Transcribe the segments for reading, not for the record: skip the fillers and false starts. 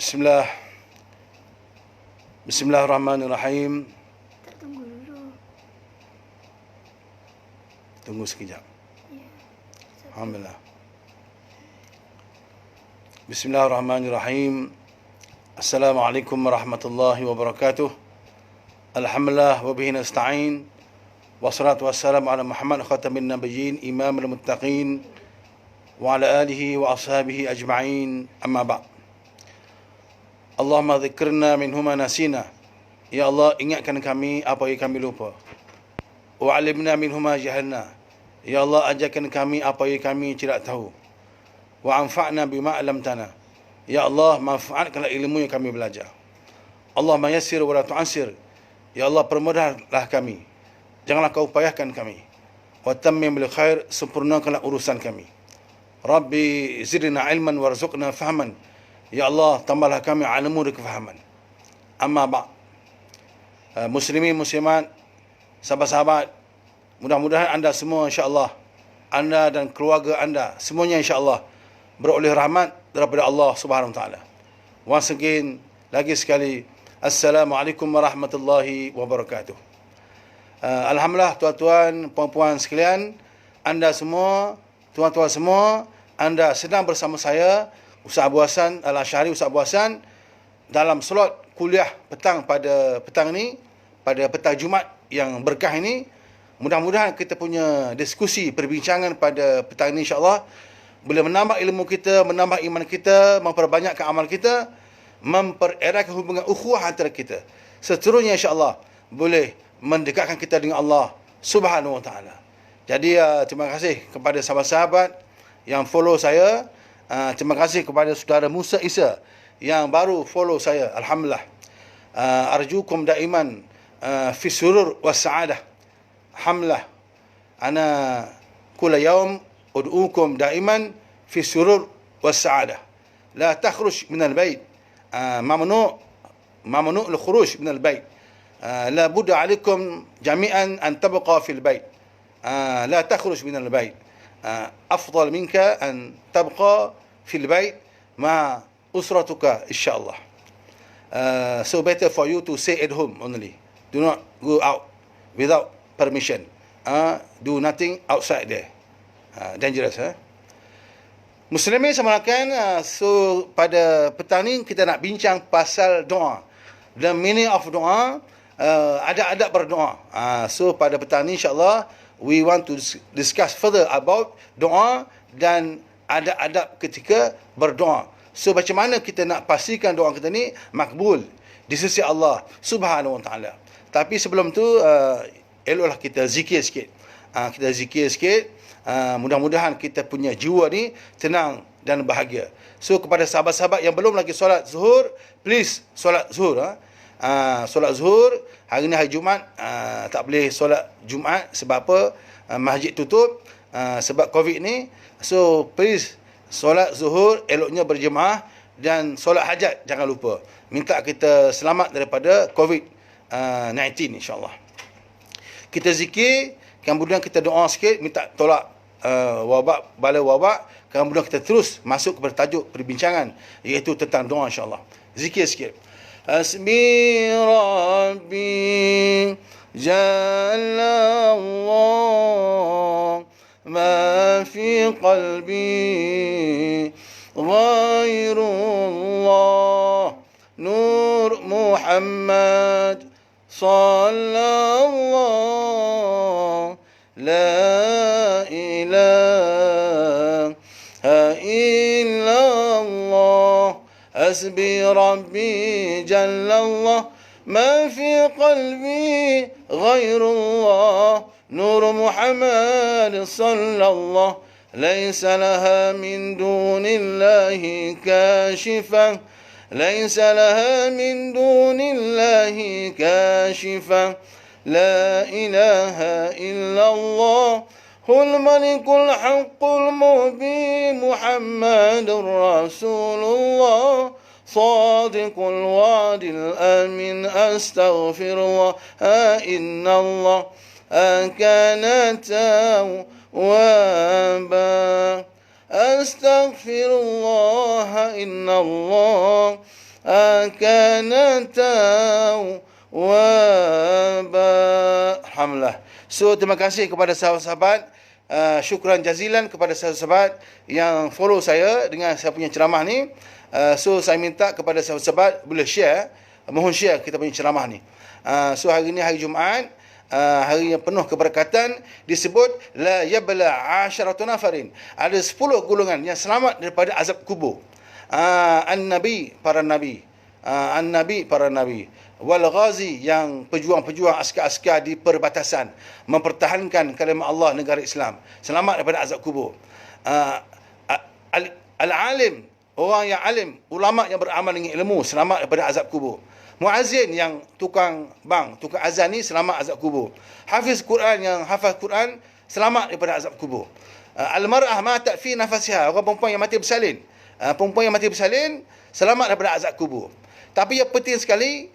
Bismillah. Bismillahirrahmanirrahim. Tak tunggu dulu. Tunggu sekejap. Ya. Alhamdulillah. Bismillahirrahmanirrahim. Assalamualaikum warahmatullahi wabarakatuh. Alhamdulillah wa bihi nasta'in. Wassalatu wassalamu ala Muhammad khatamin nabiyyin imamul muttaqin wa ala alihi wa ashabihi ajma'in. Amma ba'd. Allahumma dzikrna minhuma nasina. Ya Allah, ingatkan kami apa yang kami lupa. Wa alimna minhuma jahalna. Ya Allah, ajarkan kami apa yang kami tidak tahu. Wa anfa'na bima 'allamtana. Ya Allah, manfaatkanlah ilmu yang kami belajar. Allahumma yassir wa la tu'assir. Ya Allah, permudahlah kami. Janganlah kau payahkan kami. Wa tammim bil khair, sempurnakanlah urusan kami. Rabbi zidna ilman warzuqna fahman. Ya Allah, tambahlah kami ilmu dan kefahaman. Amma ba'd. Muslimin, muslimat, sahabat-sahabat, mudah-mudahan anda semua insya-Allah, anda dan keluarga anda semuanya insya-Allah beroleh rahmat daripada Allah Subhanahu wa taala. Once again, lagi sekali, Assalamualaikum warahmatullahi wabarakatuh. Alhamdulillah tuan-tuan, puan-puan sekalian, anda semua, tuan-tuan semua, anda sedang bersama saya Ustaz Abu Hassan Al-Asy'ari, Ustaz Abu Hassan, dalam slot kuliah petang pada petang ni, pada petang Jumaat yang berkah ini. Mudah-mudahan kita punya diskusi, perbincangan pada petang ini insya-Allah boleh menambah ilmu kita, menambah iman kita, memperbanyakkan amal kita, mempereratkan hubungan ukhuwah antara kita. Seterusnya insya-Allah boleh mendekatkan kita dengan Allah Subhanahu wa taala. Jadi terima kasih kepada sahabat-sahabat yang follow saya. Terima kasih kepada saudara Musa Isa yang baru follow saya. Alhamdulillah. Arjukum daiman fi surur was sa'adah. Alhamdulillah. Ana kula yaum ud'ukum daiman fi surur was sa'adah. La takhruj min al-bayt. mamnu' al-khuruj min al-bayt. La budda 'alaykum jami'an an tabqa fi al-bayt. La takhruj min al-bayt. أفضل منك أن تبقى في البيت مع أسرتك إن شاء الله. So better for you to stay at home only. Do not go out without permission. Do nothing outside there. Dangerous. Muslimin semakan. So pada petang ni kita nak bincang pasal doa. The meaning of doa. Adab-adab berdoa. So pada petang ni insyaAllah we want to discuss further about doa dan adab-adab ketika berdoa. So macam mana kita nak pastikan doa kita ni makbul di sisi Allah Subhanahu wa taala. Tapi sebelum tu eloklah kita zikir sikit. Kita zikir sikit. Mudah-mudahan kita punya jiwa ni tenang dan bahagia. So kepada sahabat-sahabat yang belum lagi solat zuhur, please solat zuhur. Solat zuhur hari ni hari Jumaat, tak boleh solat Jumaat sebab apa? Masjid tutup sebab Covid ni. So please solat zuhur eloknya berjemaah, dan solat hajat jangan lupa. Minta kita selamat daripada Covid-19 insya-Allah. Kita zikir, kemudian kita doa sikit, minta tolak wabak, bala wabak. Kemudian kita terus masuk kepada tajuk perbincangan, iaitu tentang doa insya-Allah. Zikir sikit. Hasbi Rabbi Jalla Allah ma fi qalbi ghairullah Nur Muhammad sallallahu la ilaha illallah. Hasbi Rabbi Jalla Allah ما في قلبي غير الله نور محمد صلى الله ليس لها من دون الله كاشفة ليس لها من دون الله كاشفة لا إله إلا الله هو الملك الحق المبين محمد رسول الله صادق الوعد الآمن أستغفر الله إن الله كان توابا أستغفر الله ilaha illallah kana tawwaba. Alhamdulillah. So terima kasih kepada sahabat-sahabat, syukran jazilan kepada sahabat-sahabat yang follow saya dengan saya punya ceramah ni. So saya minta kepada sahabat-sahabat boleh share, mohon share kita punya ceramah ni. So hari ni hari Jumaat, hari yang penuh keberkatan, disebut la yabla asharatu nafarin, ada 10 golongan yang selamat daripada azab kubur. An-nabi, para nabi, an-nabi, para nabi, wal ghazi, yang pejuang-pejuang, askar-askar di perbatasan mempertahankan kalimah Allah, negara Islam, selamat daripada azab kubur. Al-alim, orang yang alim, ulama yang beramal dengan ilmu, selamat daripada azab kubur. Muazzin, yang tukang tukang azan ni, selamat azab kubur. Hafiz Quran, yang hafaz Quran, selamat daripada azab kubur. Al-mar'ah matat fi nafasiha, orang perempuan yang mati bersalin, perempuan yang mati bersalin selamat daripada azab kubur. Tapi yang penting sekali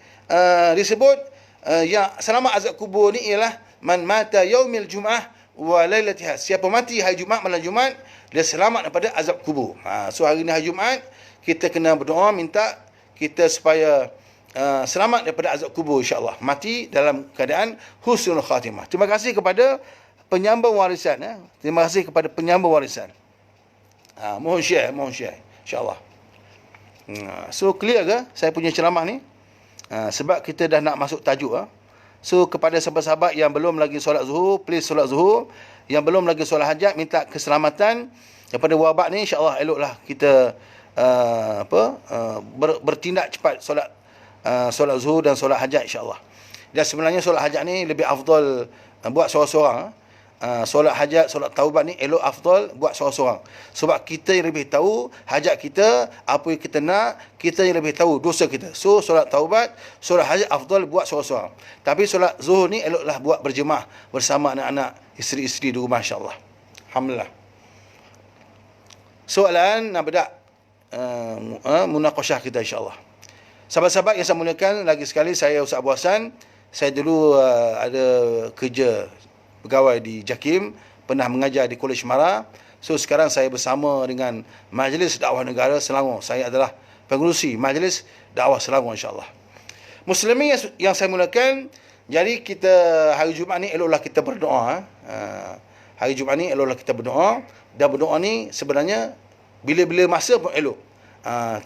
disebut yang selamat azab kubur ni ialah man mata yaumil jum'ah wa lailatiha, siapa mati hari Jumaat malam Jumaat, dia selamat daripada azab kubur. So hari ni hari Jumaat, kita kena berdoa minta kita supaya selamat daripada azab kubur, insya-Allah, mati dalam keadaan husnul khatimah. Terima kasih kepada penyambung warisan, terima kasih kepada penyambung warisan. Mohon share, insya-Allah. So clear ke saya punya ceramah ni? Sebab kita dah nak masuk tajuk. So kepada sahabat-sahabat yang belum lagi solat zuhur, please solat zuhur. Yang belum lagi solat hajat, minta keselamatan daripada wabak ni, insya-Allah eloklah kita bertindak cepat solat zuhur dan solat hajat, insya-Allah. Dan sebenarnya solat hajat ni lebih afdal buat seorang-seorang. Solat hajat, solat taubat ni elok afdal buat seorang-seorang. Sebab kita yang lebih tahu hajat kita, apa yang kita nak, kita yang lebih tahu dosa kita. So solat taubat, solat hajat afdal buat seorang-seorang. Tapi solat zuhur ni eloklah buat berjemaah bersama anak-anak, isteri-isteri di rumah, insya-Allah. Alhamdulillah. Soalan nak bedak munaqashah kita, insya-Allah. Sahabat-sahabat yang saya muliakan, lagi sekali saya Ustaz Abu Hassan. Saya dulu ada kerja pegawai di JAKIM, pernah mengajar di Kolej Mara. So sekarang saya bersama dengan Majlis Dakwah Negara Selangor. Saya adalah pengerusi Majlis Dakwah Selangor, insya-Allah. Muslimin yang saya muliakan, jadi kita hari Jumaat ni eloklah kita berdoa. Hari Jumaat ni eloklah kita berdoa, dan berdoa ni sebenarnya bila-bila masa pun elok.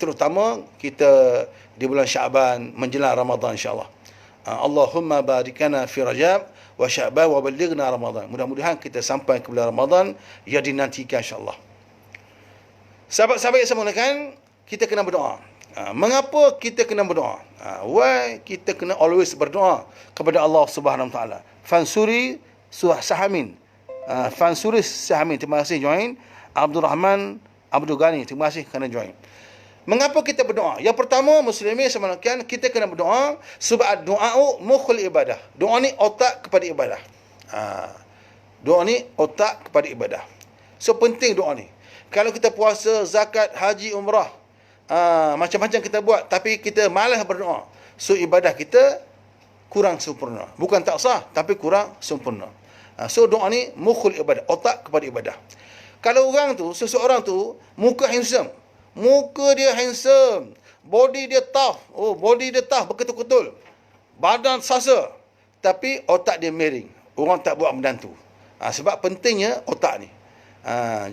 Terutama kita di bulan Syaban menjelang Ramadan, insya-Allah. Allahumma barikana fi Rajab wa Sya'ban wa ballighna Ramadan. Mudah-mudahan kita sampai ke bulan Ramadan yang dinantikan, insya-Allah. Sahabat-sahabat yang saya muliakan, kita kena berdoa. Mengapa kita kena berdoa? Why kita kena always berdoa kepada Allah Subhanahu Wa Taala? Fansuri Sahamin. Fansuri Sahamin. Terima kasih join. Abdul Rahman Abdul Ghani, terima kasih kerana join. Mengapa kita berdoa? Yang pertama, muslimin sebenarnya kita kena berdoa sebab doa mukhul ibadah. Doa ni otak kepada ibadah. Doa ni otak kepada ibadah. So penting doa ni. Kalau kita puasa, zakat, haji, umrah, macam-macam kita buat, tapi kita malas berdoa, so ibadah kita kurang sempurna. Bukan tak sah, tapi kurang sempurna. So doa ni mukhul ibadah, otak kepada ibadah. Kalau orang tu, seseorang tu muka handsome, muka dia handsome, body dia tough, body dia tough beketul-ketul, badan sasa, tapi otak dia miring, orang tak buat menantu. Sebab pentingnya otak ni.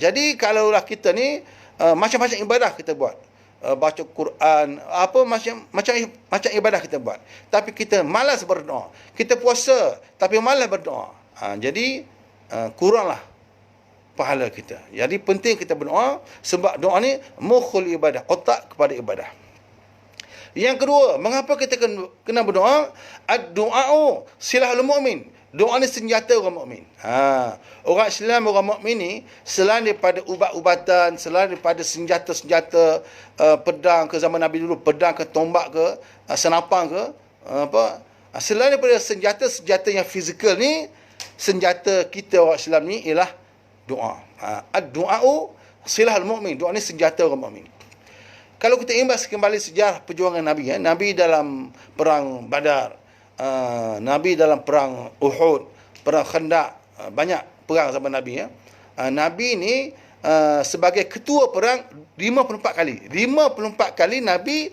Jadi kalaulah kita ni macam-macam ibadah kita buat, baca Quran, apa macam ibadah kita buat, tapi kita malas berdoa. Kita puasa tapi malas berdoa. Jadi kuranglah pahala kita. Jadi penting kita berdoa sebab doa ni mukhul ibadah, otak kepada ibadah. Yang kedua, mengapa kita kena berdoa? Ad-du'a'u silahul mu'min. Doa ni senjata orang mukmin. Orang Islam, orang mukmin ni, selain daripada ubat-ubatan, selain daripada senjata-senjata, pedang ke zaman Nabi dulu, pedang ke tombak ke, senapang ke, selain daripada senjata-senjata yang fizikal ni, senjata kita orang Islam ni ialah doa. Ad-du'a'u silahul mu'min. Doa ni senjata orang mukmin. Kalau kita imbas kembali sejarah perjuangan Nabi, Nabi dalam perang Badar, Nabi dalam perang Uhud, perang Khandaq, banyak perang zaman Nabi. Nabi ni sebagai ketua perang 54 kali. 54 kali Nabi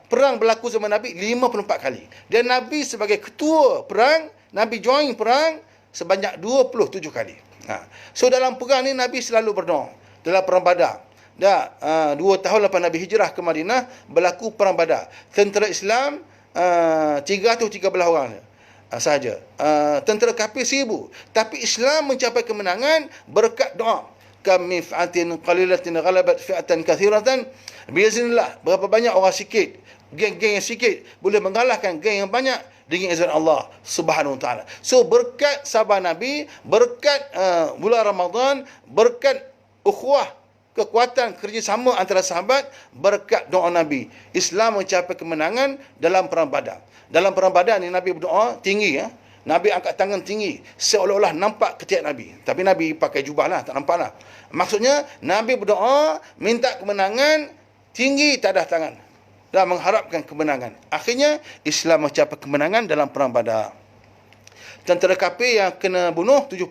perang berlaku zaman Nabi 54 kali. Dan Nabi sebagai ketua perang, Nabi join perang sebanyak 27 kali. So dalam perang ni Nabi selalu berdoa. Dalam perang Badar, 2 tahun lepas Nabi hijrah ke Madinah, berlaku perang Badar. Tentera Islam 313 orang sahaja. Tentera kafir 1000. Tapi Islam mencapai kemenangan berkat doa. Kam min fi'atin qalilatin ghalabat fi'atan kathiratan biiznillah. Berapa banyak orang sikit, geng-geng yang sikit boleh mengalahkan geng yang banyak dengan izin Allah Subhanahu Wa Taala. So berkat sabar Nabi, berkat bulan Ramadan, berkat ukhuwah, kekuatan kerjasama antara sahabat, berkat doa Nabi, Islam mencapai kemenangan dalam perang Badar. Dalam perang Badar ni Nabi berdoa tinggi, Nabi angkat tangan tinggi, seolah-olah nampak ketiak Nabi. Tapi Nabi pakai jubah lah, tak nampak lah. Maksudnya, Nabi berdoa, minta kemenangan, tinggi tadah tangan, dan mengharapkan kemenangan. Akhirnya, Islam mencapai kemenangan dalam perang Badar. Tentera kafir yang kena bunuh 70,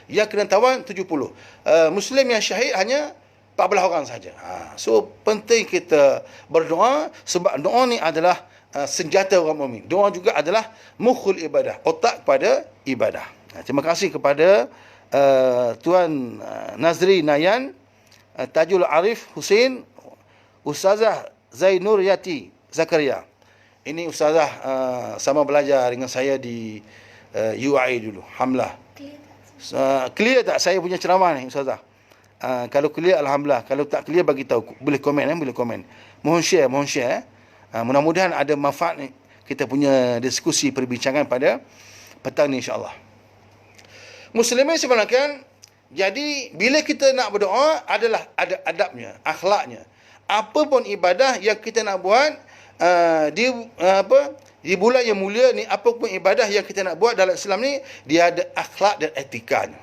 yang kena tawan 70. Muslim yang syahid hanya 14 orang saja. So, penting kita berdoa, sebab doa ni adalah senjata orang mukmin. Doa juga adalah mukhul ibadah, otak kepada ibadah. Terima kasih kepada Tuan Nazri Nayan, Tajul Arif Hussein, Ustazah Zainur Yati Zakaria. Ini Ustazah sama belajar dengan saya di UAE dulu, Hamlah. Clear tak saya punya ceramah ni Ustazah? Kalau clear alhamdulillah, kalau tak clear bagi tahu, boleh komen, boleh komen. Mohon share. Mudah-mudahan ada manfaat ni, kita punya diskusi perbincangan pada petang ni insya-Allah. Muslimin sebenarnya, jadi bila kita nak berdoa adalah ada adabnya, akhlaknya. Apa pun ibadah yang kita nak buat di bulan yang mulia ni, apa pun ibadah yang kita nak buat dalam Islam ni, dia ada akhlak dan etikanya.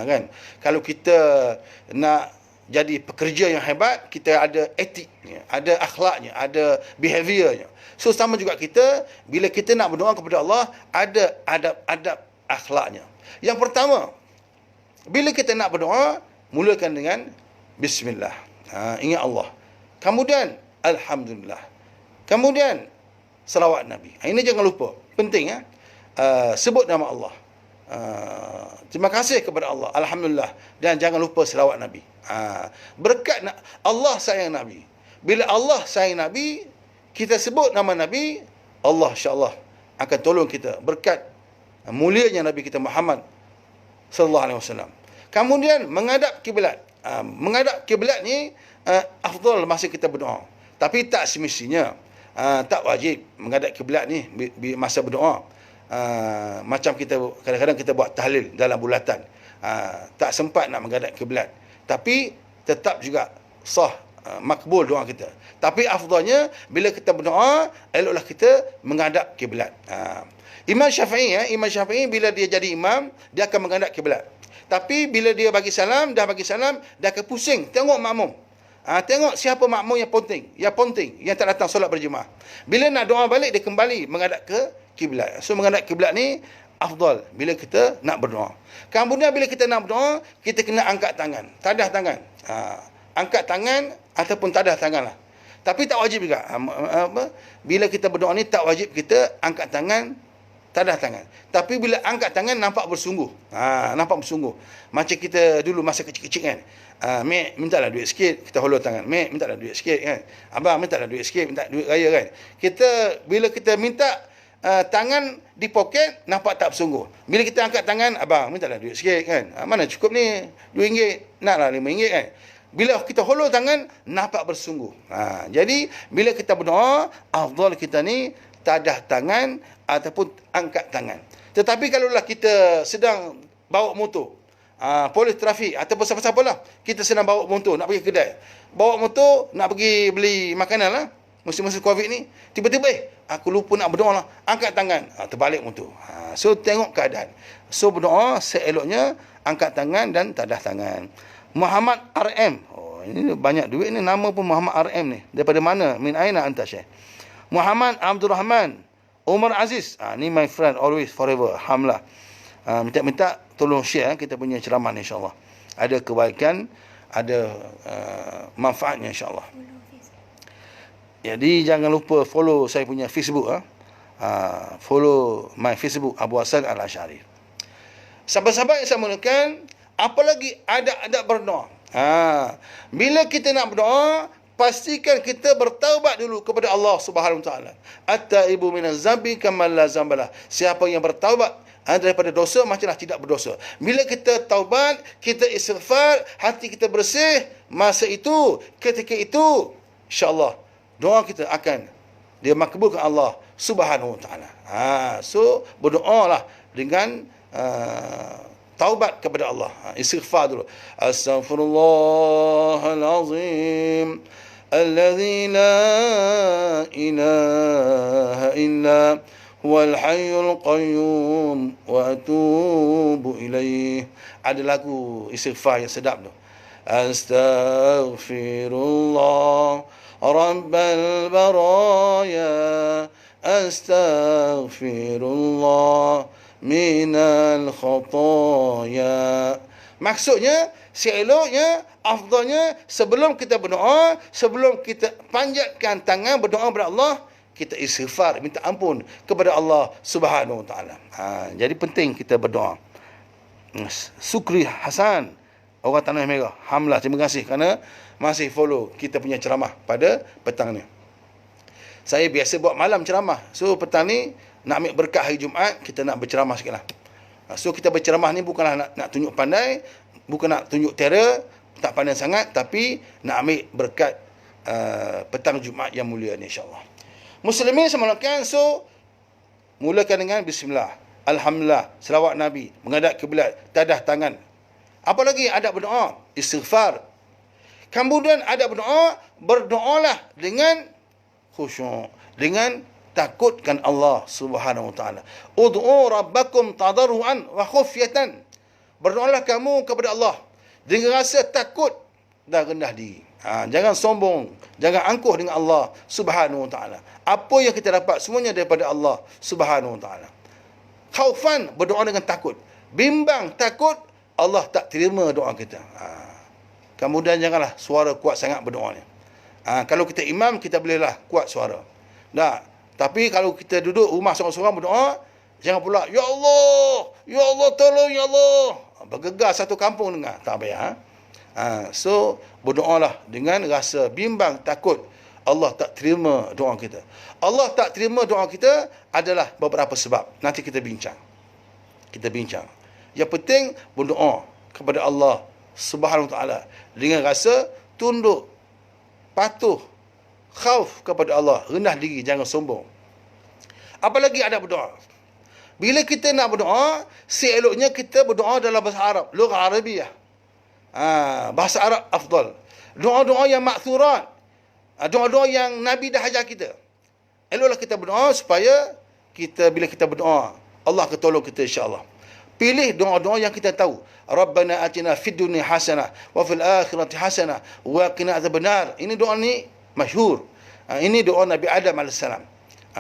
Kan? Kalau kita nak jadi pekerja yang hebat, kita ada etiknya, ada akhlaknya, ada behaviornya. So sama juga kita, bila kita nak berdoa kepada Allah, ada adab-adab akhlaknya. Yang pertama, bila kita nak berdoa, mulakan dengan Bismillah. Ingat Allah. Kemudian Alhamdulillah. Kemudian salawat Nabi. Ini jangan lupa. Penting sebut nama Allah. Terima kasih kepada Allah, Alhamdulillah. Dan jangan lupa selawat Nabi. Berkat Allah sayang Nabi. Bila Allah sayang Nabi, kita sebut nama Nabi, Allah insya-Allah akan tolong kita. Berkat mulianya Nabi kita Muhammad sallallahu alaihi wasallam. Kemudian menghadap kiblat. Menghadap kiblat ni afdal masa kita berdoa. Tapi tak semestinya. Tak wajib menghadap kiblat ni masa berdoa. Macam kita kadang-kadang kita buat tahlil dalam bulatan, tak sempat nak menghadap kiblat, tapi tetap juga sah, makbul doa kita. Tapi afdalnya bila kita berdoa, eloklah kita menghadap kiblat. Imam Syafi'i bila dia jadi imam, dia akan menghadap kiblat. Tapi bila dia bagi salam, dah akan pusing tengok makmum. Tengok siapa makmum yang ponting, yang tak datang solat berjemaah. Bila nak doa balik, dia kembali menghadap ke kiblat. So menghadap kiblat ni afdal bila kita nak berdoa. Kemudian bila kita nak berdoa, kita kena angkat tangan, tadah tangan. Angkat tangan ataupun tadah tangan lah. Tapi tak wajib juga. Bila kita berdoa ni tak wajib kita angkat tangan, tadah tangan. Tapi bila angkat tangan nampak bersungguh. Nampak bersungguh. Macam kita dulu masa kecil-kecil kan. Mek, mintalah duit sikit, kita hulur tangan. Mek, mintalah duit sikit kan. Abang, mintalah duit sikit, minta duit raya kan. Bila kita minta tangan di poket, nampak tak bersungguh. Bila kita angkat tangan, abang, mintalah duit sikit kan. Mana cukup ni, RM2, naklah RM5 kan. Bila kita hulur tangan, nampak bersungguh. Jadi, bila kita berdoa, afdal kita ni tadah tangan ataupun angkat tangan. Tetapi kalaulah kita sedang bawa motor, polis trafik ataupun siapa-siapa lah, kita sedang bawa motor nak pergi kedai, bawa motor nak pergi beli makanan lah, musim-musim Covid ni, tiba-tiba aku lupa nak berdoa lah, angkat tangan, terbalik motor. So tengok keadaan. So berdoa seeloknya angkat tangan dan tadah tangan. Muhammad RM, ini banyak duit ni, nama pun Muhammad RM ni. Daripada mana? Min aina anta syekh? Muhammad Abdul Rahman Umar Aziz, ni my friend always forever, Hamlah. Minta tolong share kita punya ceramah ni insya-Allah. ada kebaikan, ada manfaatnya insya-Allah. Jadi jangan lupa follow saya punya Facebook. Follow my Facebook Abu Hasan Al-Asy'ari. Sahabat-sahabat yang saya muliakan, apalagi adab-adab berdoa. Bila kita nak berdoa, pastikan kita bertaubat dulu kepada Allah Subhanahu Wa Taala. At-taibu minaz zambi kama la zambalah. Siapa yang bertaubat daripada dosa macamlah tidak berdosa. Bila kita taubat, kita istighfar, hati kita bersih, masa itu, ketika itu, insya-Allah doa kita akan dimakbulkan Allah Subhanahu Wa Taala. So berdoalah dengan taubat kepada Allah. Istighfar dulu. Astaghfirullahalazim alladzi la ilaha illa huwal hayyul qayyum wa atubu ilaih. Ada lagu istighfar yang sedap tu. Astaghfirullah rabbal baraya, astaghfirullah minal khataya. Maksudnya, seeloknya, afdalnya, sebelum kita berdoa, sebelum kita panjatkan tangan berdoa kepada Allah, kita istighfar, minta ampun kepada Allah Subhanahu Wa Taala. Jadi penting kita berdoa. Sukri Hasan, orang Tanah Merah, Hamlah, terima kasih kerana masih follow kita punya ceramah pada petang ni. Saya biasa buat malam ceramah. So petang ni nak ambil berkat hari Jumaat, kita nak berceramah sikit lah. So kita berceramah ni bukanlah nak tunjuk pandai, bukan nak tunjuk terror, tak pandai sangat, tapi nak ambil berkat petang Jumaat yang mulia ni insyaAllah. Muslimin semulakan, so mulakan dengan bismillah, alhamdulillah, selawat Nabi, menghadap kiblat, tadah tangan. Apa lagi adab berdoa? Istighfar. Kemudian adab berdoa, berdoalah dengan khusyuk, dengan takutkan Allah Subhanahu Wa Taala. Ud'u rabbakum tadarruan wa khufyatan. Berdoalah kamu kepada Allah dengan rasa takut dan rendah diri. Jangan sombong, jangan angkuh dengan Allah Subhanahu Wa Taala. Apa yang kita dapat semuanya daripada Allah Subhanahu Wa Taala. Khaufan, berdoa dengan takut. Bimbang, takut, Allah tak terima doa kita. Kemudian janganlah suara kuat sangat berdoa ni. Kalau kita imam, kita bolehlah kuat suara. Tapi kalau kita duduk rumah seorang-seorang berdoa, jangan pula, Ya Allah, Ya Allah, tolong Ya Allah. Bergegar satu kampung dengar. Tak payah. So, berdoalah dengan rasa bimbang, takut. Allah tak terima doa kita. Allah tak terima doa kita adalah beberapa sebab. Nanti kita bincang. Yang penting, berdoa kepada Allah Subhanahu Wa Taala dengan rasa tunduk, patuh, khauf kepada Allah, rendah diri, jangan sombong. Apalagi ada berdoa. Bila kita nak berdoa, seeloknya kita berdoa dalam bahasa Arab, lughah Arabiyah. Bahasa Arab afdal. Doa-doa yang ma'thurat, doa-doa yang Nabi dah ajar kita. Eloklah kita berdoa supaya kita, bila kita berdoa, Allah akan tolong kita insya-Allah. Pilih doa-doa yang kita tahu. Rabbana atina fid dunya hasanah wa fil akhirati hasanah wa qina adzabannar. Ini doa ni masyhur. Ini doa Nabi Adam AS.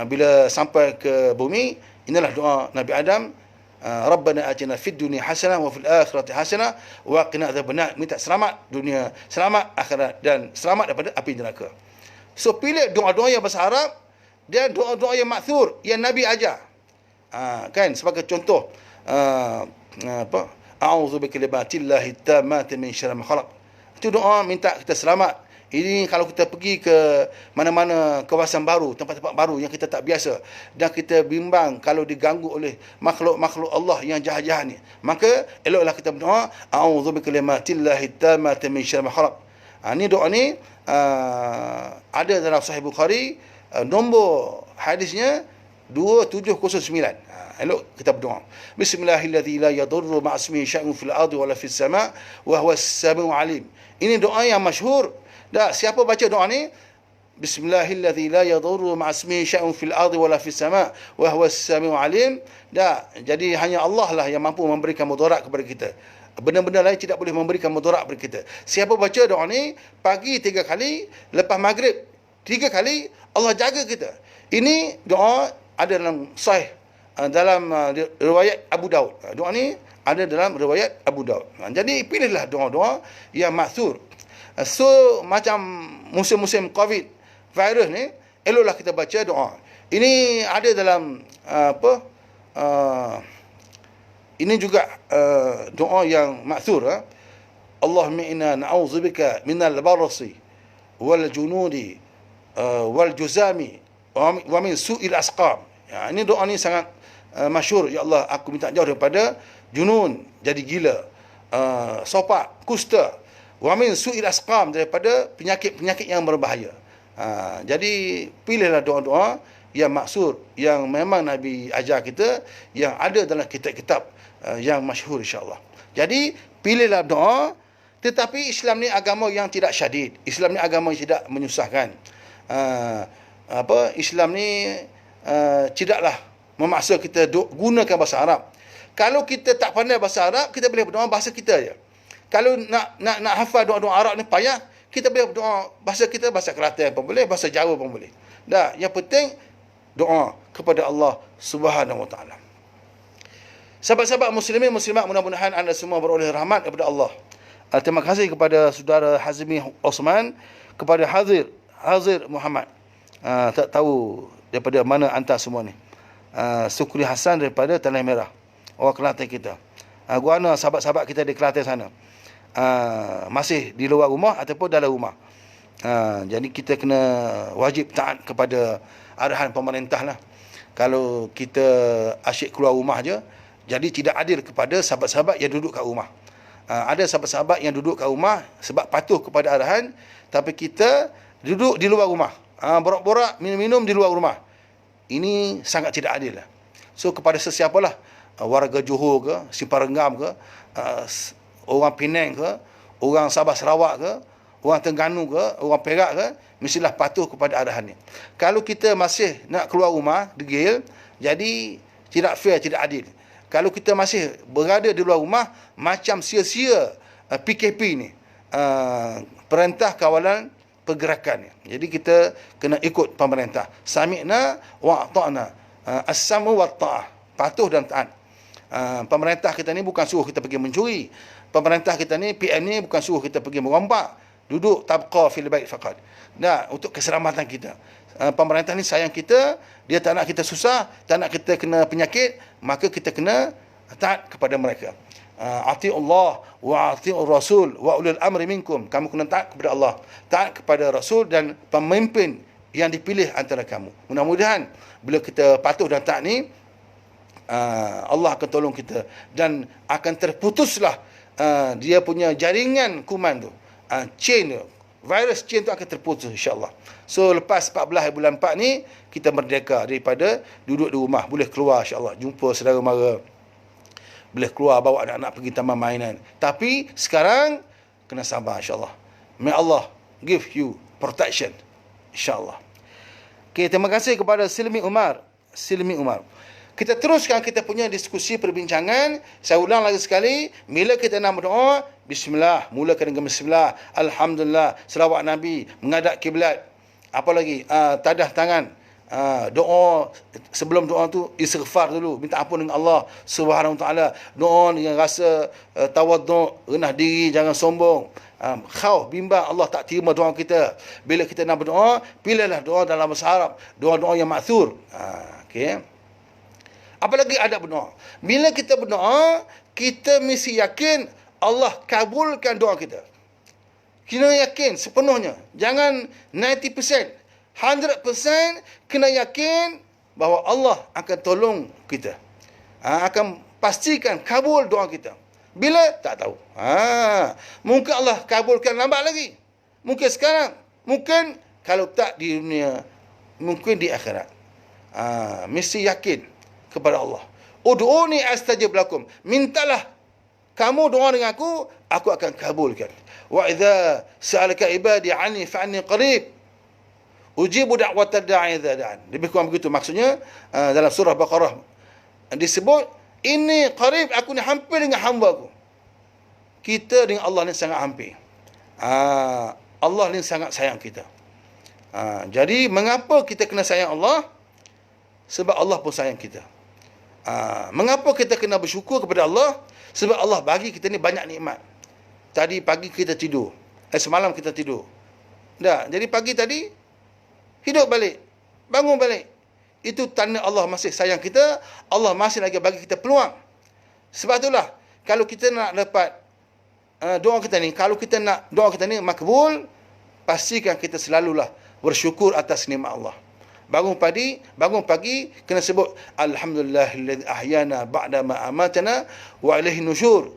Bila sampai ke bumi, inilah doa Nabi Adam. Rabbana atina fid dunya hasanah wa fil akhirati hasanah wa qina adzabannar. Minta selamat dunia, selamat akhirat, dan selamat daripada api neraka. So pilih doa-doa yang bahasa Arab dan doa-doa yang maksur yang Nabi ajar. Kan, sebagai contoh, a'udzu bikalimatillahi tammati min syarri ma khalaq. Itu doa minta kita selamat. Ini kalau kita pergi ke mana-mana kawasan baru, tempat-tempat baru yang kita tak biasa, dan kita bimbang kalau diganggu oleh makhluk-makhluk Allah yang jahat-jahat ni, maka eloklah kita berdoa, a'udzu bikalimatillahi tammati min syarri ma khalaq. Ini doa ni ada dalam Sahih Bukhari, nombor hadisnya 2709. Elok kita berdoa. Bismillahirrahmanirrahim. La yadurru ma'asmihi syai'un fil ardi wala fis sama' wa huwas samiul alim. Ini doa yang masyhur. Siapa baca doa ni? Bismillahirrahmanirrahim. La yadurru ma'asmihi syai'un fil ardi wala fis sama' wa huwas samiul alim. Jadi hanya Allah lah yang mampu memberikan mudarat kepada kita. Benda-benda lain tidak boleh memberikan mudarat kepada kita. Siapa baca doa ni pagi 3 kali, lepas maghrib 3 kali, Allah jaga kita. Ini doa ada dalam sahih, dalam riwayat Abu Daud. Doa ni ada dalam riwayat Abu Daud. Jadi pilihlah doa-doa yang maksur. So macam musim-musim COVID virus ni, eloklah kita baca doa. Ini ada dalam ini juga doa yang maksur. Allahumma inna na'udzubika minal barasi wal junudi wal juzami wa min su'il asqam. Ya, ini doa ni sangat masyhur. Ya Allah, aku minta jauh daripada junun, jadi gila, sopak, kusta, wa min su'il asqam, daripada penyakit-penyakit yang berbahaya. Jadi pilihlah doa-doa yang maksur, yang memang Nabi ajar kita, yang ada dalam kitab-kitab yang masyhur, insya-Allah. Jadi pilihlah doa. Tetapi Islam ni agama yang tidak syadid. Islam ni agama yang tidak menyusahkan. Islam ni tidaklah memaksa kita gunakan bahasa Arab. Kalau kita tak pandai bahasa Arab, kita boleh berdoa bahasa kita je. Kalau nak hafal doa-doa Arab ni payah, kita boleh berdoa bahasa kita, bahasa Kelantan pun boleh, bahasa Jawa pun boleh. Dah, yang penting doa kepada Allah Subhanahu Wa Taala. Sahabat-sahabat muslimin muslimat, mudah-mudahan anda semua beroleh rahmat daripada Allah. Terima kasih kepada saudara Hazmi Osman, kepada Hazir Muhammad. Tak tahu daripada mana hantar semua ni. Sukri Hasan daripada Tanah Merah, orang Kelantan kita. Guana sahabat-sahabat kita di Kelantan sana, masih di luar rumah ataupun dalam rumah. Jadi kita kena wajib taat kepada arahan pemerintah lah. Kalau kita asyik keluar rumah je, jadi tidak adil kepada sahabat-sahabat yang duduk kat rumah. Ada sahabat-sahabat yang duduk kat rumah sebab patuh kepada arahan, tapi kita duduk di luar rumah, borak-borak, minum-minum di luar rumah. Ini sangat tidak adil lah. So kepada sesiapalah, warga Johor ke, Siparenggam ke, orang Penang ke, orang Sabah Sarawak ke, orang Terengganu ke, orang Perak ke, mestilah patuh kepada arahan ni. Kalau kita masih nak keluar rumah degil, jadi tidak fair, tidak adil. Kalau kita masih berada di luar rumah, macam sia-sia PKP ni, Perintah Kawalan Pergerakan ni. Jadi kita kena ikut pemerintah. Sami'na wa ata'na, as-sam'u wa ta'ah, patuh dan taat. Pemerintah kita ni bukan suruh kita pergi mencuri. Pemerintah kita ni, PM ni bukan suruh kita pergi merompak. Duduk tabqa fil bait faqat. Nah, untuk keselamatan kita. Pemerintah ni sayang kita, dia tak nak kita susah, tak nak kita kena penyakit, maka kita kena taat kepada mereka. Ati'ullah wa ati'ur rasul wa ulil amri minkum. Kamu kena taat kepada Allah, taat kepada Rasul dan pemimpin yang dipilih antara kamu. Mudah-mudahan bila kita patuh dan taat ni, Allah akan tolong kita dan akan terputuslah dia punya jaringan kuman tu, chain tu, virus chain tu akan terputus, insya-Allah. So lepas 14 bulan 4 ni kita merdeka daripada duduk di rumah, boleh keluar, insya-Allah, jumpa saudara mara, boleh keluar bawa anak-anak pergi taman mainan. Tapi sekarang kena sabar, insya-Allah. May Allah give you protection, insya-Allah. Okay, terima kasih kepada Silmi Umar. Kita teruskan kita punya diskusi perbincangan. Saya ulang lagi sekali, bila kita nak berdoa, bismillah, mulakan dengan bismillah, alhamdulillah, selawat Nabi, menghadap kiblat. Apa lagi? Tadah tangan. Doa, sebelum doa tu istighfar dulu, minta ampun dengan Allah Subhanahu Wa Taala. Doa dengan rasa tawaduk, rendah diri, jangan sombong. Khauf, bimbang Allah tak terima doa kita. Bila kita nak berdoa, pilihlah doa dalam bahasa Arab, doa-doa yang maksur. Okey. Apalagi adab berdoa. Bila kita berdoa, kita mesti yakin Allah kabulkan doa kita. Kena yakin sepenuhnya. Jangan 90%. 100% kena yakin bahawa Allah akan tolong kita. Akan pastikan kabul doa kita. Bila? Tak tahu. Mungkin Allah kabulkan lambat lagi. Mungkin sekarang. Mungkin kalau tak di dunia, mungkin di akhirat. Mesti yakin kepada Allah. Ud'uni astajib lakum. Mintalah kamu doa dengan aku akan kabulkan. Wa idza sa'alaka ibadi 'anni fa'anni qarib. Ujibu da'watad da'i idza da'an. Lebih kurang begitu maksudnya. Dalam surah Baqarah disebut, ini qarib, aku ni hampir dengan hamba aku. Kita dengan Allah ni sangat hampir. Allah ni sangat sayang kita. Jadi mengapa kita kena sayang Allah? Sebab Allah pun sayang kita. Mengapa kita kena bersyukur kepada Allah? Sebab Allah bagi kita ni banyak nikmat. Tadi pagi kita tidur. Semalam kita tidur. Jadi pagi tadi hidup balik, bangun balik. Itu tanda Allah masih sayang kita. Allah masih lagi bagi kita peluang. Sebab itulah kalau kita nak dapat doa kita ni, kalau kita nak doa kita ni makbul, pastikan kita selalulah bersyukur atas nikmat Allah. Bangun pagi kena sebut alhamdulillahillazi ahyana ba'da ma amatana wa ilaihi nusyur.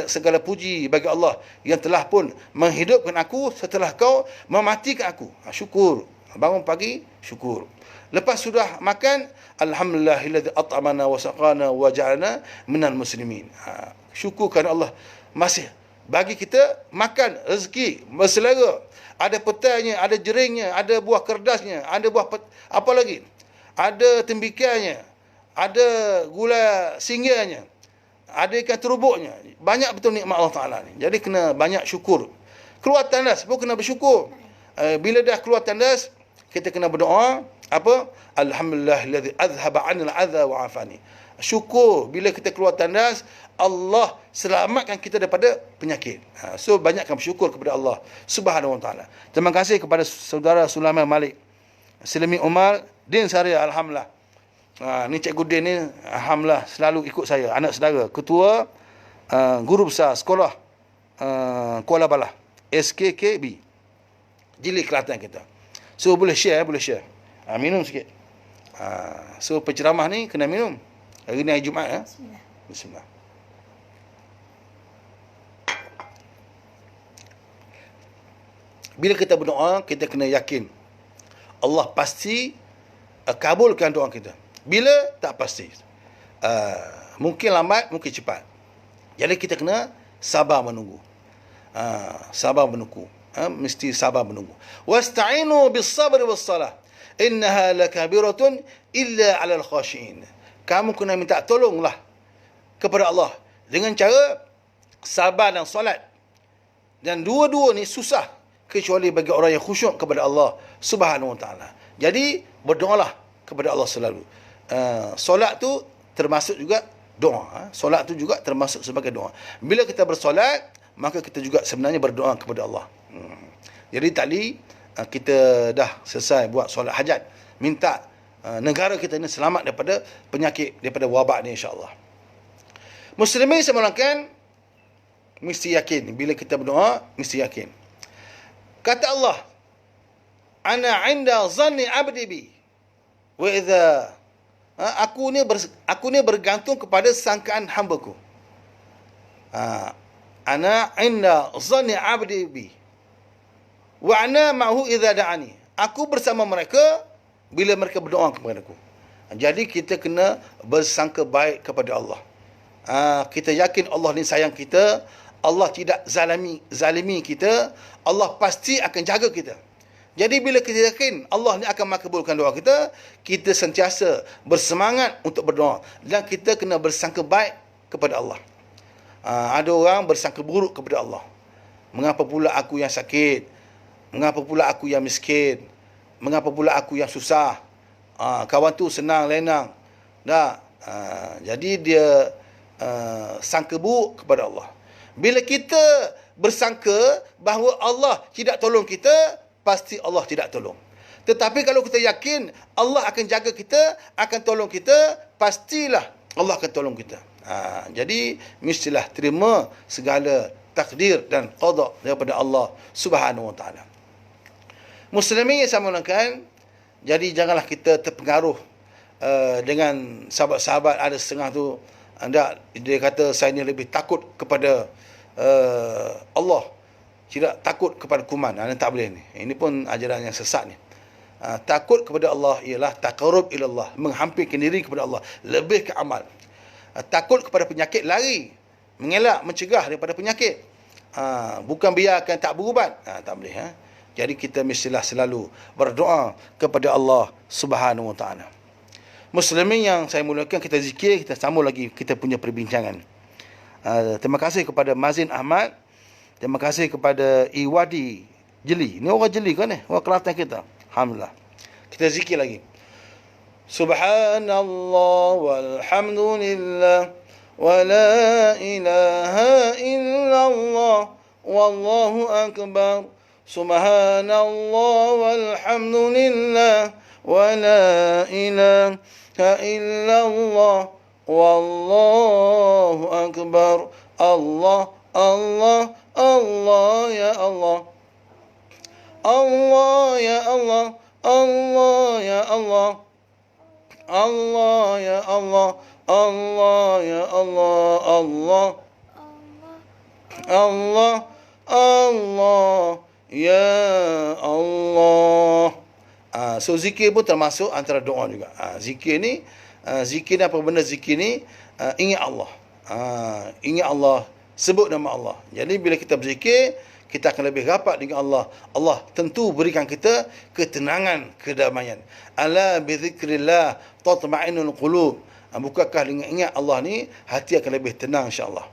Segala puji bagi Allah yang telah pun menghidupkan aku setelah kau mematikan aku. Syukur. Bangun pagi, syukur. Lepas sudah makan, alhamdulillahillazi at'amana wa saqana wa ja'alana minal muslimin. Syukur kerana Allah masih bagi kita makan rezeki berselera. Ada petainya, ada jeringnya, ada buah kerdasnya, ada buah apa lagi? Ada tembikannya, ada gula singgahnya, ada ikan terubuknya. Banyak betul nikmat Allah Ta'ala ni. Jadi kena banyak syukur. Keluar tandas pun kena bersyukur. Bila dah keluar tandas, kita kena berdoa. Apa? Alhamdulillahillazi azhaba 'anil 'adza wa 'afani. Syukur bila kita keluar tandas, Allah selamatkan kita daripada penyakit. So banyakkan bersyukur kepada Allah Subhanahu wa taala. Terima kasih kepada saudara Sulaiman Malik, Silmi Umar, Din Syariah, alhamdulillah. Ni Cikgu Din ni alhamdulillah selalu ikut saya, anak saudara, ketua guru besar sekolah Kuala Balah, SKKB. Jili Kelantan kita. So boleh share. Minum sikit. So penceramah ni kena minum. Hari ni hari Jumaat. Bismillah. Bila kita berdoa, kita kena yakin Allah pasti kabulkan doa kita. Bila tak pasti. Mungkin lambat, mungkin cepat. Jadi kita kena sabar menunggu. Mesti sabar menunggu. Wasta'inu bis-sabri was-salah. Innaha lakabiratun illa 'alal khashiin. Kamu kena minta tolonglah kepada Allah dengan cara sabar dan solat. Dan dua-dua ni susah kecuali bagi orang yang khusyuk kepada Allah Subhanahu wa taala. Jadi berdoalah kepada Allah selalu. Solat tu termasuk juga doa. Solat tu juga termasuk sebagai doa. Bila kita bersolat, maka kita juga sebenarnya berdoa kepada Allah. Jadi tadi kita dah selesai buat solat hajat, minta negara kita ini selamat daripada penyakit, daripada wabak ni, insya-Allah. Muslimin semulakan mesti yakin. Bila kita berdoa, mesti yakin. Kata Allah, ana 'inda zanni 'abdi bi wa idza aku ni bergantung kepada sangkaan hamba-Ku. Ana 'inda zanni 'abdi bi wa ana ma'hu idza da'ani. Aku bersama mereka bila mereka berdoa kepada aku. Jadi kita kena bersangka baik kepada Allah. Kita yakin Allah ni sayang kita. Allah tidak zalimi kita. Allah pasti akan jaga kita. Jadi bila kita yakin Allah ni akan makbulkan doa kita, kita sentiasa bersemangat untuk berdoa. Dan kita kena bersangka baik kepada Allah. Ada orang bersangka buruk kepada Allah. Mengapa pula aku yang sakit? Mengapa pula aku yang miskin? Mengapa pula aku yang susah? Kawan tu senang, lenang. Jadi dia sangka buruk kepada Allah. Bila kita bersangka bahawa Allah tidak tolong kita, pasti Allah tidak tolong. Tetapi kalau kita yakin Allah akan jaga kita, akan tolong kita, pastilah Allah akan tolong kita. Jadi mestilah terima segala takdir dan qada daripada Allah Subhanahu wa taala. Muslimin yang saya muliakan, jadi janganlah kita terpengaruh dengan sahabat-sahabat. Ada setengah tu dia kata saya ni lebih takut kepada Allah, tidak takut kepada kuman. Ini tak boleh ni. Ini pun ajaran yang sesat ni. Takut kepada Allah ialah taqarrub ila Allah, menghampirkan diri kepada Allah, lebih ke amal. Takut kepada penyakit, lari, mengelak, mencegah daripada penyakit. Bukan biarkan tak berubat. Tak boleh. Jadi kita mestilah selalu berdoa kepada Allah Subhanahu wa taala. Muslimin yang saya muliakan, kita zikir, kita sambung lagi kita punya perbincangan. Terima kasih kepada Mazin Ahmad. Terima kasih kepada Iwadi Jeli. Ni orang Jeli kan ni? Orang Kelantan kita. Alhamdulillah. Kita zikir lagi. Subhanallah walhamdulillah wa la ilaha illallah wallahu akbar. Subhanallah walhamdulillah wa la ilaha illallah wallahu akbar. Allah, Allah, Allah ya Allah. Allah ya Allah. Allah ya Allah. Allah ya Allah. Allah ya Allah. Allah. Allah. Allah ya Allah. So zikir pun termasuk antara doa juga. Zikir ni apa benda zikir ni? Ingat Allah. Ingat Allah, sebut nama Allah. Jadi bila kita berzikir, kita akan lebih rapat dengan Allah. Allah tentu berikan kita ketenangan, kedamaian. Ala bi dzikrillah tatma'innul qulub. Bukankah dengan ingat Allah ni hati akan lebih tenang insya-Allah.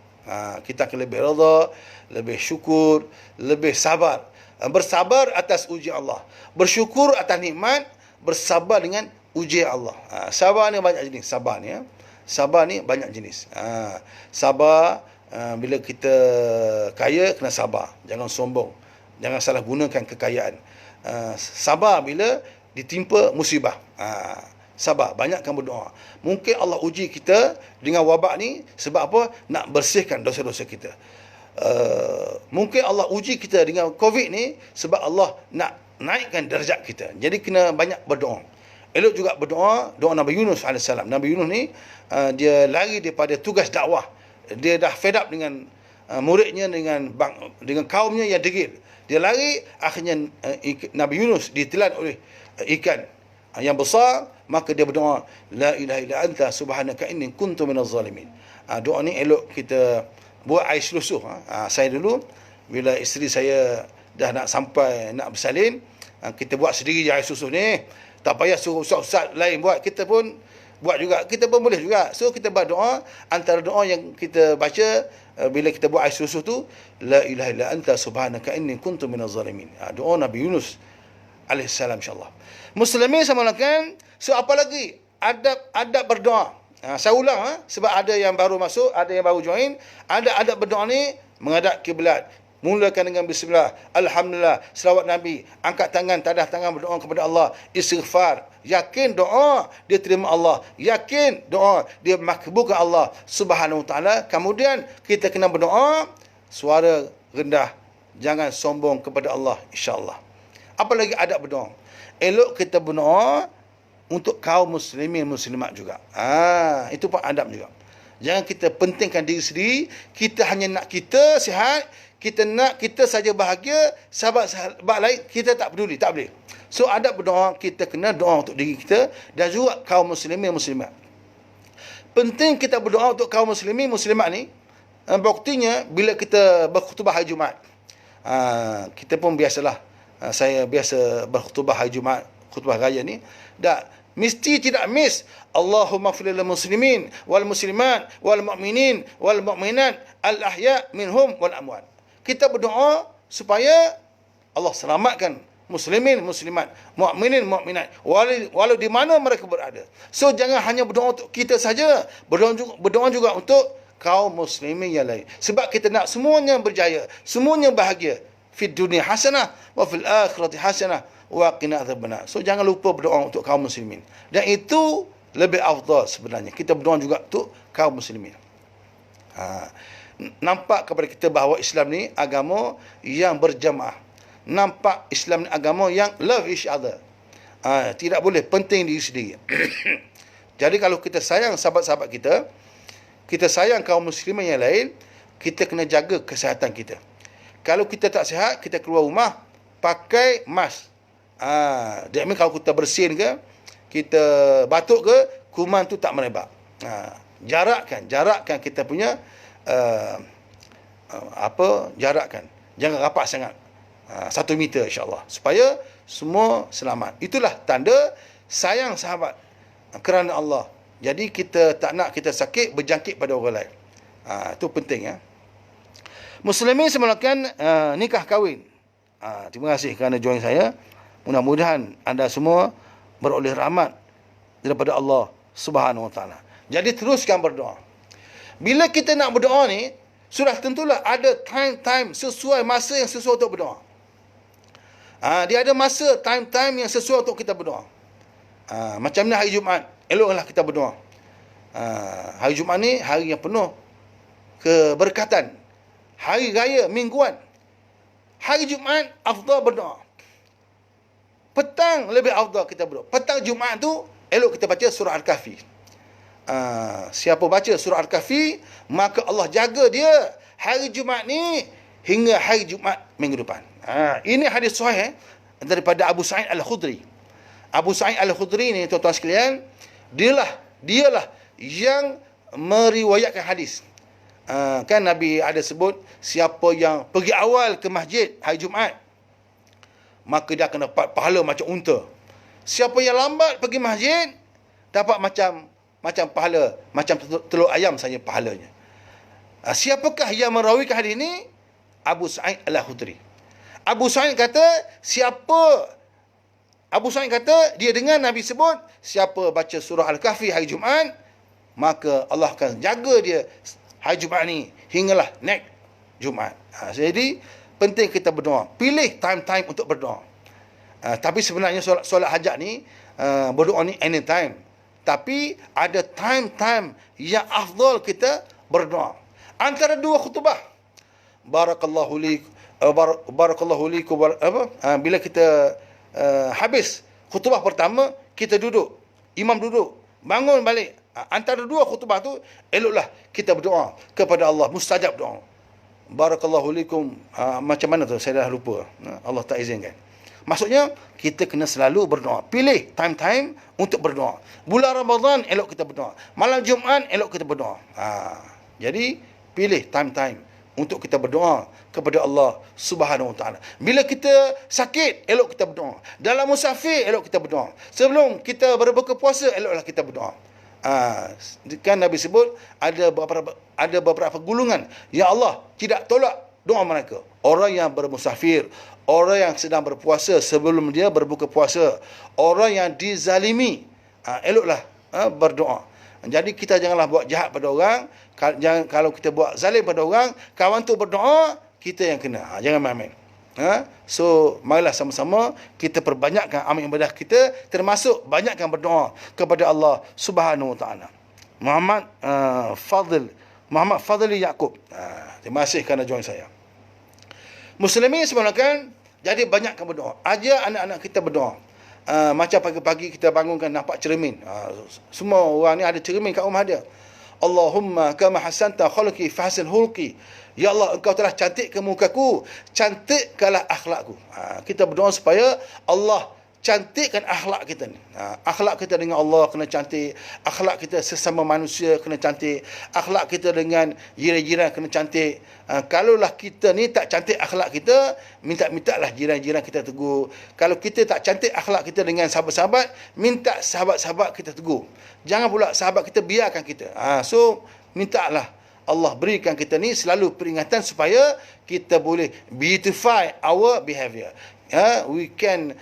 Kita akan lebih redha, lebih syukur, lebih sabar. Bersabar atas ujian Allah. Bersyukur atas nikmat, bersabar dengan ujian Allah. Sabar ni banyak jenis sabar ni ya. Sabar ni banyak jenis. Sabar bila kita kaya kena sabar, jangan sombong, jangan salah gunakan kekayaan. Sabar bila ditimpa musibah. Sabar, banyakkan berdoa. Mungkin Allah uji kita dengan wabak ni sebab apa? Nak bersihkan dosa-dosa kita. Mungkin Allah uji kita dengan COVID ni sebab Allah nak naikkan darjat kita. Jadi kena banyak berdoa. Elok juga berdoa, doa Nabi Yunus AS. Nabi Yunus ni dia lari daripada tugas dakwah. Dia dah fed up dengan muridnya, dengan kaumnya yang degil. Dia lari, akhirnya Nabi Yunus ditelan oleh ikan yang besar, maka dia berdoa, la ilaha illa anta subhanaka inni kuntu minaz zalimin. Doa ni elok kita buat air selusuh. Saya dulu bila isteri saya dah nak sampai nak bersalin, kita buat sendiri air selusuh ni. Tak payah suruh ustaz-ustaz lain buat, kita pun buat juga, kita pun boleh juga. So kita buat doa, antara doa yang kita baca bila kita buat air selusuh tu, la ilaha illa anta subhanaka inni kuntu minaz zalimin. Doa Nabi Yunus alaihissalam insya-Allah. Muslimin sama lakan. So apa lagi? Adab berdoa. Saya ulang sebab ada yang baru masuk, ada yang baru join. Adab berdoa ni menghadap kiblat. Mulakan dengan bismillah, alhamdulillah, selawat Nabi, angkat tangan, tadah tangan berdoa kepada Allah, istighfar, yakin doa dia terima Allah, yakin doa dia makbul ke Allah Subhanahu taala. Kemudian kita kena berdoa suara rendah, jangan sombong kepada Allah insya-Allah. Apa lagi adab berdoa? Elok kita berdoa untuk kaum muslimin muslimat juga. Itu pun adab juga. Jangan kita pentingkan diri sendiri, kita hanya nak kita sihat, kita nak kita saja bahagia, sahabat lain kita tak peduli, tak boleh. So adab berdoa, kita kena doa untuk diri kita dan juga kaum muslimin muslimat. Penting kita berdoa untuk kaum muslimin muslimat ni. Buktinya bila kita berkhutbah hari Jumaat. Kita pun biasalah, saya biasa berkhutbah hari Jumaat, khutbah raya ni, mesti tidak miss Allahumma ighfir lil muslimin wal muslimat wal mu'minin wal mu'minat al ahya minhum wal amwat. Kita berdoa supaya Allah selamatkan muslimin muslimat, mukminin mukminat, walau di mana mereka berada. So jangan hanya berdoa untuk kita saja, berdoa juga untuk kaum muslimin yang lain. Sebab kita nak semuanya berjaya, semuanya bahagia. Fid dunia hasanah wa fil akhirati hasanah wa qina adzabannar. So jangan lupa berdoa untuk kaum muslimin. Dan itu lebih afdal sebenarnya. Kita berdoa juga untuk kaum muslimin. Nampak kepada kita bahawa Islam ni agama yang berjamaah. Nampak Islam ni agama yang love each other. Tidak boleh penting diri sendiri. Jadi kalau kita sayang sahabat-sahabat kita, kita sayang kaum muslimin yang lain, kita kena jaga kesihatan kita. Kalau kita tak sihat, kita keluar rumah pakai mask. Dia kalau kita bersin ke, kita batuk ke, kuman tu tak merebak. Jarakkan kita punya jarakkan. Jangan rapat sangat. 1 meter insya-Allah supaya semua selamat. Itulah tanda sayang sahabat kerana Allah. Jadi kita tak nak kita sakit berjangkit pada orang lain. Itu penting ya. Muslimin semulakan nikah kahwin. Terima kasih kerana join saya. Mudah-mudahan anda semua beroleh rahmat daripada Allah Subhanahu Wa Taala. Jadi teruskan berdoa. Bila kita nak berdoa ni, sudah tentulah ada time sesuai, masa yang sesuai untuk berdoa. Dia ada masa, time yang sesuai untuk kita berdoa. Macam ni hari Jumaat, eloklah kita berdoa. Hari Jumaat ni hari yang penuh keberkatan. Hari raya mingguan. Hari Jumaat afdal berdoa. Petang lebih afdal kita berdoa. Petang Jumaat tu elok kita baca surah Al-Kahfi. Siapa baca surah Al-Kahfi, maka Allah jaga dia hari Jumaat ni hingga hari Jumaat minggu depan. Ini hadis sahih daripada Abu Sa'id Al-Khudri. Abu Sa'id Al-Khudri ni, tuan-tuan sekalian, dialah yang meriwayatkan hadis. Kan Nabi ada sebut, siapa yang pergi awal ke masjid hari Jumaat, maka dia akan dapat pahala macam unta. Siapa yang lambat pergi masjid, dapat macam pahala, macam telur ayam saja pahalanya. Siapakah yang merawikan hadis ini? Abu Sa'id Al-Khudri. Abu Sa'id kata, dia dengar Nabi sebut, siapa baca surah Al-Kahfi hari Jumaat, maka Allah akan jaga dia hari Jumaat ni hinggalah next Jumaat. Jadi penting kita berdoa. Pilih time untuk berdoa. Tapi sebenarnya solat hajat ni, berdoa ni anytime. Tapi ada time yang afdal kita berdoa. Antara dua khutbah. Barakallahu liku bila kita habis khutbah pertama, kita duduk, imam duduk, bangun balik. Antara dua khutbah tu eloklah kita berdoa kepada Allah, mustajab doa. Barakallahu likum, macam mana tu saya dah lupa. Allah tak izinkan. Maksudnya kita kena selalu berdoa. Pilih time untuk berdoa. Bulan Ramadan elok kita berdoa. Malam Jumaat elok kita berdoa. Jadi pilih time untuk kita berdoa kepada Allah Subhanahu Wa Taala. Bila kita sakit, elok kita berdoa. Dalam musafir, elok kita berdoa. Sebelum kita berbuka puasa, eloklah kita berdoa. Kan Nabi sebut ada beberapa golongan yang Allah tidak tolak doa mereka. Orang yang bermusafir, orang yang sedang berpuasa sebelum dia berbuka puasa, orang yang dizalimi, eloklah berdoa. Jadi kita janganlah buat jahat pada orang. Kalau kita buat zalim pada orang, kawan tu berdoa, kita yang kena. Jangan main-main. So marilah sama-sama kita perbanyakkan amal ibadah kita, termasuk banyakkan berdoa kepada Allah Subhanahu Wa Taala. Muhammad Fadli Yaakob. Terima kasih kerana join saya. Muslimin sebenarnya, jadi banyakkan berdoa. Ajar anak-anak kita berdoa. Macam pagi-pagi kita bangunkan nampak cermin. Semua orang ni ada cermin kat rumah dia. Allahumma kama hasanta khalqi fahsin hulqi. Ya Allah, engkau telah cantikkan mukaku, cantikkanlah akhlakku. Kita berdoa supaya Allah cantikkan akhlak kita ni. Akhlak kita dengan Allah kena cantik, akhlak kita sesama manusia kena cantik, akhlak kita dengan jiran-jiran kena cantik. Kalaulah kita ni tak cantik akhlak kita, minta-mintalah jiran-jiran kita tegur. Kalau kita tak cantik akhlak kita dengan sahabat-sahabat, minta sahabat-sahabat kita tegur. Jangan pula sahabat kita biarkan kita. So mintalah Allah berikan kita ni selalu peringatan supaya kita boleh beautify our behavior. We can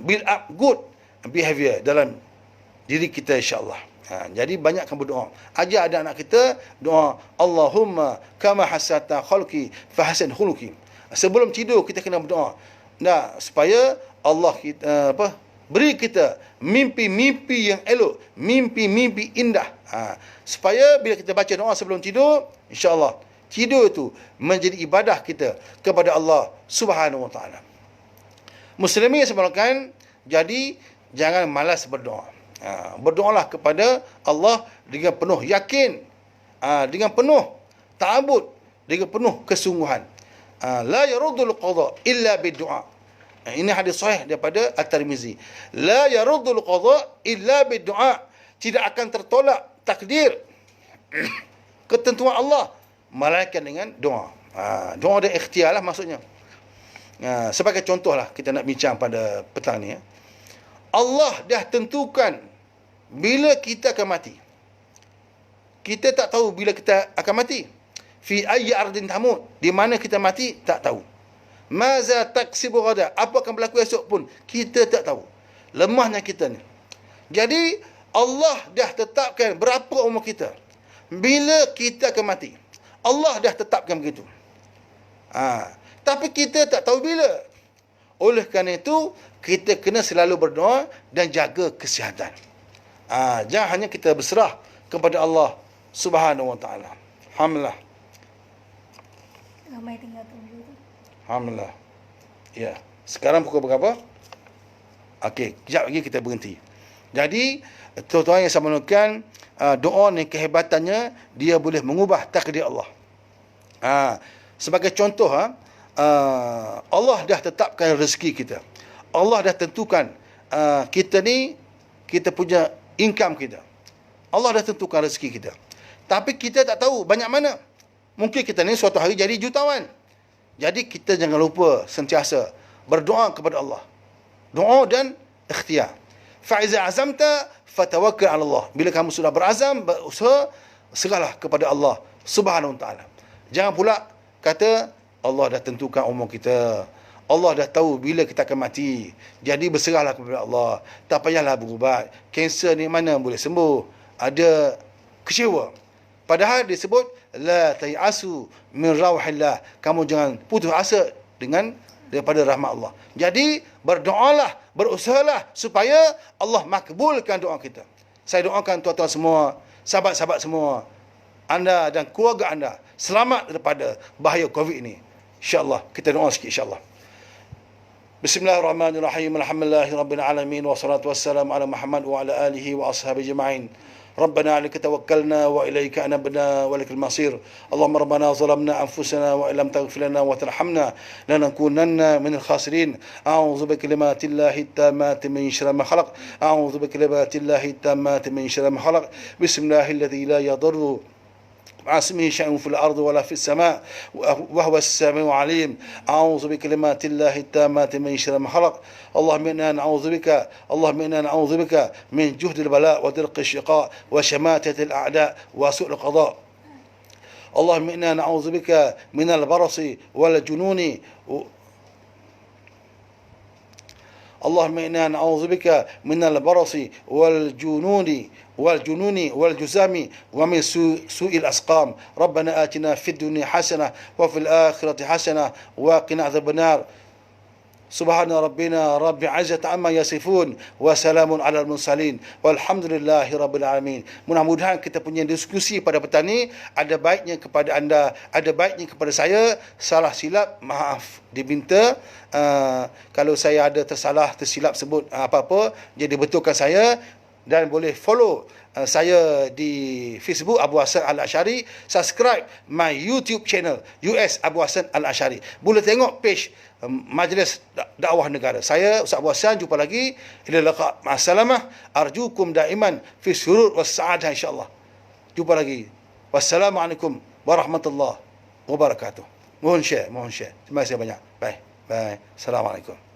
build up good behavior dalam diri kita, insya-Allah. Jadi banyakkan berdoa. Ajar anak kita doa, Allahumma kama hasata khalqi fahsin khuluqi. Sebelum tidur kita kena berdoa. Supaya Allah kita beri kita mimpi-mimpi yang elok, mimpi-mimpi indah. Supaya bila kita baca doa sebelum tidur, insya-Allah tidur itu menjadi ibadah kita kepada Allah Subhanahu Wa Taala. Muslimin sebelumkan, jadi jangan malas berdoa. Berdoalah kepada Allah dengan penuh yakin, dengan penuh ta'abud, dengan penuh kesungguhan. La yaruddul qada illa bid-du'a. Ini hadis sahih daripada At-Tirmizi. La yaruddul qada illa bid-du'a. Tidak akan tertolak takdir ketentuan Allah melainkan dengan doa. Doa dan ikhtiar lah maksudnya. Sebagai contoh lah kita nak bincang pada petang ni. Allah dah tentukan bila kita akan mati. Kita tak tahu bila kita akan mati. Fi ayyi ardin tamut, di mana kita mati tak tahu. Maza taksibu ghada, apa akan berlaku esok pun kita tak tahu. Lemahnya kita ni. Jadi Allah dah tetapkan berapa umur kita, bila kita akan mati. Allah dah tetapkan begitu. Tapi kita tak tahu bila. Oleh kerana itu, kita kena selalu berdoa dan jaga kesihatan. Jangan hanya kita berserah kepada Allah Subhanahu wa taala. Alhamdulillah. Ramai tinggal tunggu tu. Alhamdulillah. Ya. Sekarang pukul berapa? Okey, kejap lagi kita berhenti. Jadi, tuan-tuan yang saya menekan, doa ni kehebatannya, dia boleh mengubah takdir Allah. Sebagai contoh, Allah dah tetapkan rezeki kita. Allah dah tentukan kita ni, kita punya income kita. Allah dah tentukan rezeki kita. Tapi kita tak tahu banyak mana. Mungkin kita ni suatu hari jadi jutawan. Jadi kita jangan lupa sentiasa berdoa kepada Allah. Doa dan ikhtiar. Fa'iza azamta fatawakkal 'ala Allah. Bila kamu sudah berazam, berusaha, serahlah kepada Allah Subhanahu wa taala. Jangan pula kata Allah dah tentukan umur kita. Allah dah tahu bila kita akan mati. Jadi berserahlah kepada Allah. Tak payahlah berubat. Kanser ni mana boleh sembuh. Ada kecewa. Padahal disebut la tayasu min rauhillah. Kamu jangan putus asa daripada rahmat Allah. Jadi berdoalah, berusahalah supaya Allah makbulkan doa kita. Saya doakan tuan-tuan semua, sahabat-sahabat semua, anda dan keluarga anda selamat daripada bahaya Covid ini. InsyaAllah. Kita doa sikit insyaAllah. Bismillahirrahmanirrahim. Alhamdulillahirabbil alamin wassalatu wassalamu ala Muhammad wa ala alihi wa ashabihi ajma'in. ربنا عليك توكلنا وإليك أنبنا ولك المصير اللهم ربنا ظلمنا أنفسنا وإن لم تغفر لنا وترحمنا لنكونن من الخاسرين أعوذ بكلمات الله التامات من شر ما خلق أعوذ بكلمات الله التامات من شر ما خلق بسم الله الذي لا يضر مع اسمه شيء في الأرض ولا في السماء وهو السميع العليم أعوذ بكلمات الله التامات من شر ما خلق اللهم إنا نعوذ بك من جهد البلاء ودرق الشقاء وشماتة الأعداء وسوء القضاء اللهم إنا نعوذ بك من البرص والجنون اللهم إنا نعوذ بك من البرص والجنون والجزام ومن سوء الأسقام ربنا آتنا في الدنيا حسنة وفي الآخرة حسنة وقنا عذاب النار سبحان ربنا رب العزة عما يصفون وسلام على المرسلين walhamdulillahi rabbil alamin. Mudah-mudahan kita punya diskusi pada petang ni ada baiknya kepada anda, ada baiknya kepada saya. Salah silap, maaf diminta. Kalau saya ada tersilap sebut apa-apa, jadi betulkan saya. Dan boleh follow saya di Facebook Abu Hassan Al-Asyari. Subscribe my YouTube channel US Abu Hassan Al-Asyari. Boleh tengok page Majlis Dakwah Negara. Saya Ustaz Abu Hassan, jumpa lagi. Ila laqa. Ma'assalamah. Arjukum daiman fi surur was sa'adah insya-Allah. Jumpa lagi. Wassalamualaikum warahmatullahi wabarakatuh. Mohon share. Terima kasih banyak. Bye. Assalamualaikum.